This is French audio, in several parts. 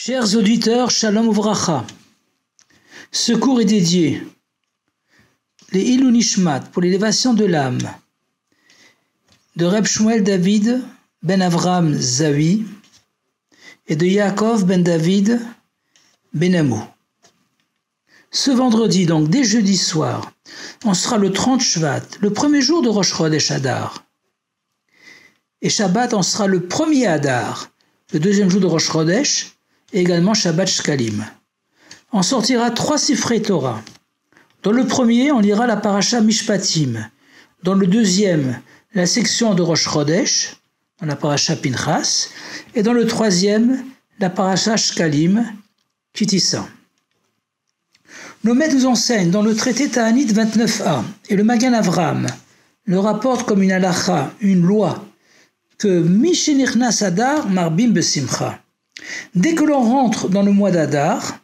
Chers auditeurs, Shalom Uvracha. Ce cours est dédié les Ilou Nishmat pour l'élévation de l'âme de Reb Shmuel David ben Avram Zawi et de Yaakov ben David ben Amou. Ce vendredi, donc dès jeudi soir, on sera le 30 Shvat, le premier jour de Rosh Chodesh Adar. Et Shabbat, on sera le premier Adar, le deuxième jour de Rosh Chodesh, et également Shabbat Shkalim. On sortira 3 Sifrei Torah. Dans le premier, on lira la Parasha Mishpatim. Dans le deuxième, la section de Rosh Chodesh, dans la Parasha Pinchas. Et dans le troisième, la Parasha Shkalim, Kitissa. Nos maîtres nous enseignent dans le traité Ta'anit 29a et le Magan Avram le rapporte comme une halacha, une loi, que Mishenichnas Adar Marbim Besimcha. Dès que l'on rentre dans le mois d'Adar,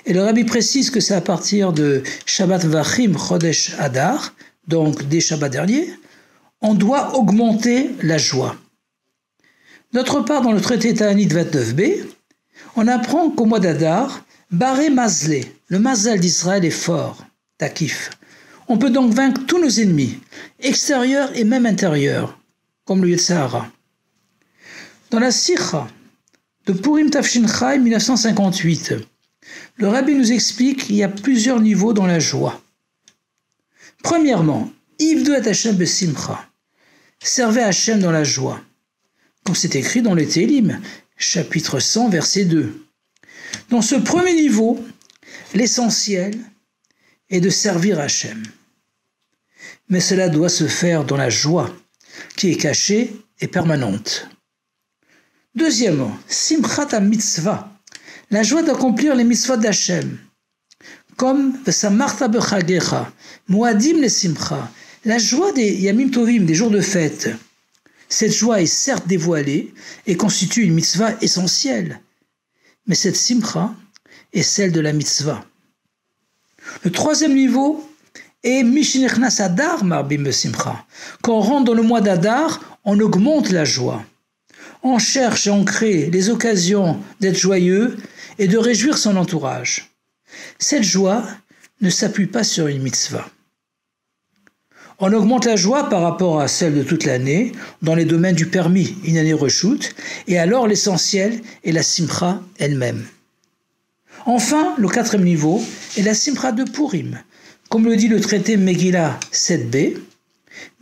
et le Rabbi précise que c'est à partir de Shabbat Vachim Chodesh Adar, donc des Shabbats derniers, on doit augmenter la joie. D'autre part, dans le traité Ta'anit 29b, on apprend qu'au mois d'Adar, Baré Mazlé, le Mazal d'Israël est fort, Takif. On peut donc vaincre tous nos ennemis, extérieurs et même intérieurs, comme le Yetzirah. Dans la Sikha de Purim Tafshin Chai 1958, le Rabbi nous explique qu'il y a plusieurs niveaux dans la joie. Premièrement, Ivdu et Hashem besimcha, servez Hashem dans la joie, comme c'est écrit dans les Télim, chapitre 100, verset 2. Dans ce premier niveau, l'essentiel est de servir Hashem. Mais cela doit se faire dans la joie, qui est cachée et permanente. Deuxièmement, Simchat mitzvah, la joie d'accomplir les mitzvot d'Hachem, comme V'samarta bechagecha, Moadim le simcha, la joie des Yamim Tovim, des jours de fête. Cette joie est certes dévoilée et constitue une mitzvah essentielle, mais cette simcha est celle de la mitzvah. Le troisième niveau est Mishenichnas Adar Marbim Besimcha. Quand on rentre dans le mois d'Adar, on augmente la joie. On cherche et on crée les occasions d'être joyeux et de réjouir son entourage. Cette joie ne s'appuie pas sur une mitzvah. On augmente la joie par rapport à celle de toute l'année dans les domaines du permis, une année reshoot, et alors l'essentiel est la simcha elle-même. Enfin, le quatrième niveau est la simcha de Purim, comme le dit le traité Megillah 7b,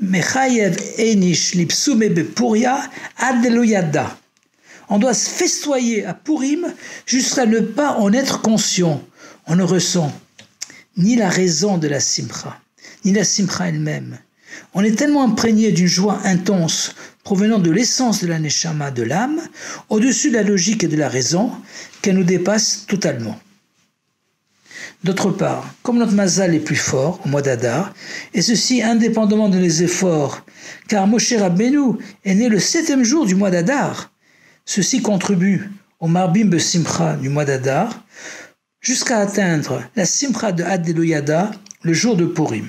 Mechayev Einish Lipsume Bepuria Adeloyada. On doit se festoyer à Purim jusqu'à ne pas en être conscient. On ne ressent ni la raison de la simcha, ni la simcha elle-même. On est tellement imprégné d'une joie intense provenant de l'essence de la neshama, de l'âme, au-dessus de la logique et de la raison, qu'elle nous dépasse totalement. D'autre part, comme notre mazal est plus fort au mois d'Adar, et ceci indépendamment de nos efforts, car Moshe Rabbeinu est né le 7e jour du mois d'Adar, ceci contribue au Marbim Besimcha du mois d'Adar, jusqu'à atteindre la Simcha de Ad Eloyada, le jour de Purim.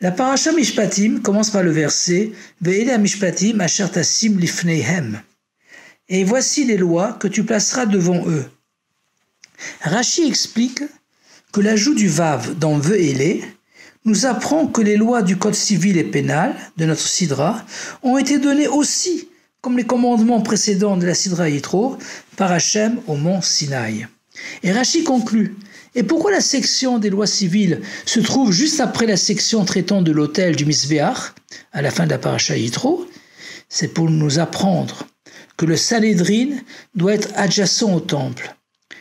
La Parasha Mishpatim commence par le verset Ve'ele Mishpatim asher tasim lifneihem. Et voici les lois que tu placeras devant eux. Rashi explique que l'ajout du Vav dans Ve'ele nous apprend que les lois du code civil et pénal de notre Sidra ont été données aussi, comme les commandements précédents de la Sidra Yitro, par Hachem au mont Sinaï. Et Rashi conclut, et pourquoi la section des lois civiles se trouve juste après la section traitant de l'autel du Misbéach, à la fin de la Parasha Yitro? C'est pour nous apprendre que le Sanhédrin doit être adjacent au temple.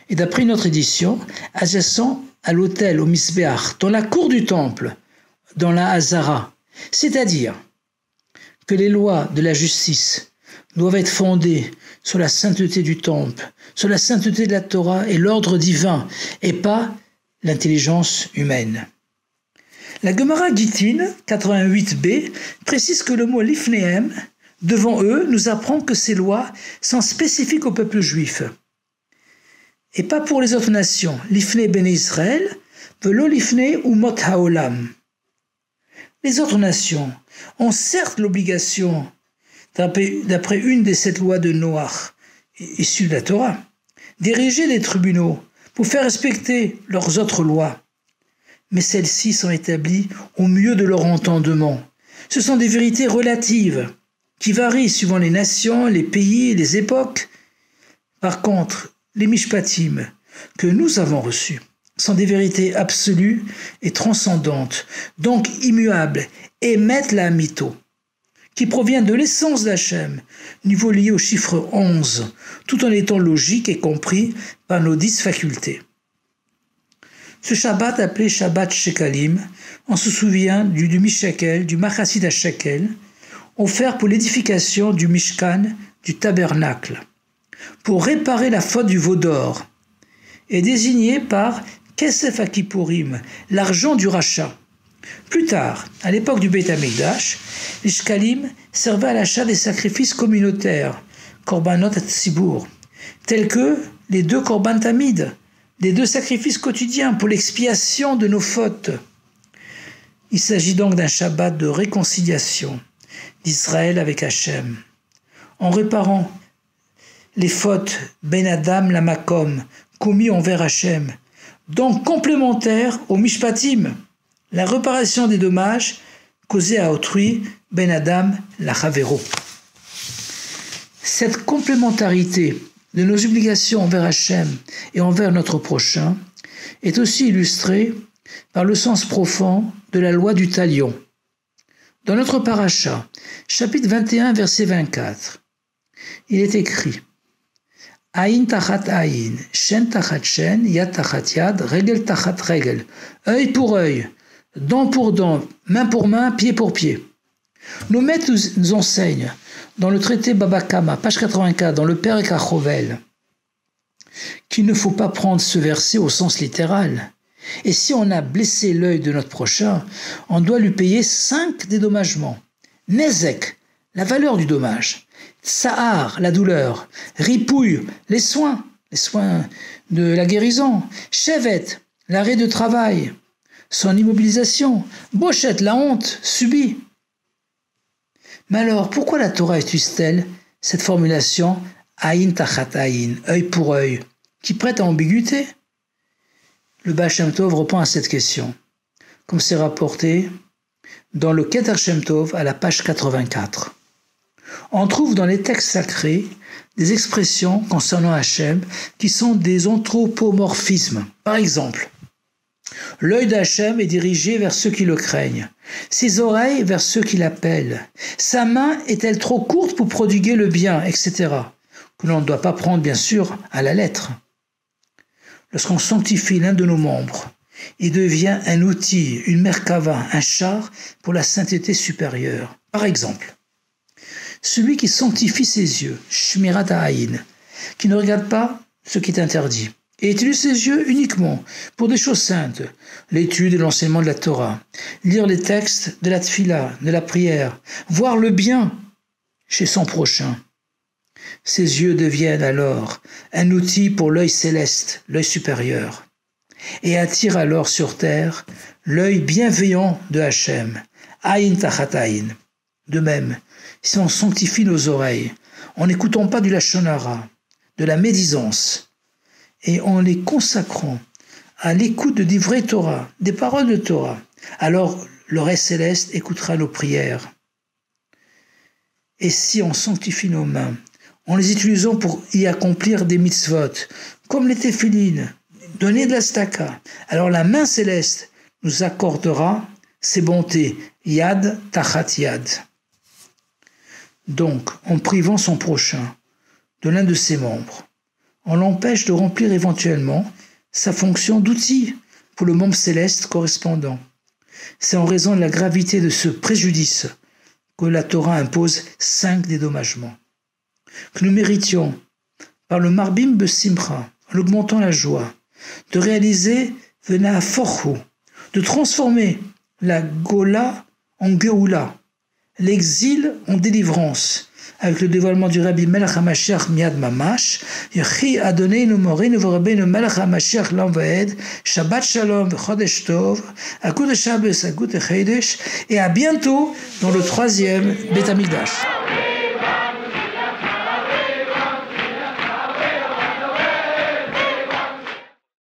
Et d'après une autre édition, adjacent à l'autel, au Misbéach, dans la cour du temple, dans la Hazara. C'est-à-dire que les lois de la justice doivent être fondées sur la sainteté du temple, sur la sainteté de la Torah et l'ordre divin, et pas l'intelligence humaine. La Gemara Gittin 88b précise que le mot lifnehem, devant eux, nous apprend que ces lois sont spécifiques au peuple juif, et pas pour les autres nations. Lifnei Bnei Israël, velo lifnei umot haolam. Les autres nations ont certes l'obligation, d'après une des 7 lois de Noach, issus de la Torah, diriger les tribunaux pour faire respecter leurs autres lois. Mais celles-ci sont établies au mieux de leur entendement. Ce sont des vérités relatives qui varient suivant les nations, les pays et les époques. Par contre, les mishpatim que nous avons reçus sont des vérités absolues et transcendantes, donc immuables, et mettent la mito, qui provient de l'essence d'Hachem, niveau lié au chiffre 11, tout en étant logique et compris par nos 10 facultés. Ce Shabbat appelé Shabbat Shekalim, on se souvient du demi-shekel, du Machassid HaShekel, offert pour l'édification du Mishkan, du tabernacle, pour réparer la faute du veau d'or, est désigné par Kesef HaKippurim, l'argent du rachat. Plus tard, à l'époque du Beit HaMikdash, les shkalim servaient à l'achat des sacrifices communautaires, korbanot tzibur, tels que les 2 korban tamid, les 2 sacrifices quotidiens pour l'expiation de nos fautes. Il s'agit donc d'un Shabbat de réconciliation d'Israël avec Hachem, en réparant les fautes ben Adam la makom commis envers Hachem, donc complémentaires au mishpatim, la réparation des dommages causés à autrui ben Adam la chavero. Cette complémentarité de nos obligations envers Hachem et envers notre prochain est aussi illustrée par le sens profond de la loi du talion. Dans notre paracha, chapitre 21, verset 24, il est écrit « Aïn tachat aïn, shen tachat shen, yad tachat yad, regel tachat regel » œil pour œil, dent pour dent, main pour main, pied pour pied. Nos maîtres nous enseignent dans le traité Baba Kama, page 84, dans le Perek HaChovel, qu'il ne faut pas prendre ce verset au sens littéral. Et si on a blessé l'œil de notre prochain, on doit lui payer 5 dédommagements. Nezek, la valeur du dommage. Tsahar, la douleur. Ripouille, les soins de la guérison. Shevet, l'arrêt de travail, son immobilisation. Bochet, la honte subie. Mais alors, pourquoi la Torah utilise-t-elle cette formulation Aïn tachat aïn, œil pour œil, qui prête à ambiguïté? Le Baal Shem Tov répond à cette question, comme c'est rapporté dans le Keter Shem Tov à la page 84. On trouve dans les textes sacrés des expressions concernant Hachem qui sont des anthropomorphismes. Par exemple, l'œil d'Hachem est dirigé vers ceux qui le craignent, ses oreilles vers ceux qui l'appellent, sa main est-elle trop courte pour prodiguer le bien, etc., que l'on ne doit pas prendre bien sûr à la lettre. Lorsqu'on sanctifie l'un de nos membres, il devient un outil, une merkava, un char pour la sainteté supérieure. Par exemple, celui qui sanctifie ses yeux, shmirat ha'ayin, qui ne regarde pas ce qui est interdit, et utilise ses yeux uniquement pour des choses saintes, l'étude et l'enseignement de la Torah, lire les textes de la tfila, de la prière, voir le bien chez son prochain. Ses yeux deviennent alors un outil pour l'œil céleste, l'œil supérieur, et attirent alors sur terre l'œil bienveillant de Hachem, Aïn tachat aïn. De même, si on sanctifie nos oreilles, en n'écoutant pas du lachon hara, de la médisance, et en les consacrant à l'écoute de vraies Torah, des paroles de Torah, alors l'oreille céleste écoutera nos prières. Et si on sanctifie nos mains, en les utilisant pour y accomplir des mitzvot, comme les téphilines, donner de la staka, alors la main céleste nous accordera ses bontés, yad tachat yad. Donc, en privant son prochain de l'un de ses membres, on l'empêche de remplir éventuellement sa fonction d'outil pour le membre céleste correspondant. C'est en raison de la gravité de ce préjudice que la Torah impose 5 dédommagements. Que nous méritions, par le marbim besimcha, en augmentant la joie, de réaliser vena forhu, de transformer la gola en geoula, l'exil en délivrance, avec le dévoilement du Rabbi Melech HaMashiach Miad Mamash, Yechi Adonenu Morinu v'Rabbeinu Melech HaMashiach Lam Va'ed, Shabbat Shalom v'Chodesh Tov, Akut Shabbos, Akut Chedesh, et à bientôt dans le 3e Beit HaMikdash.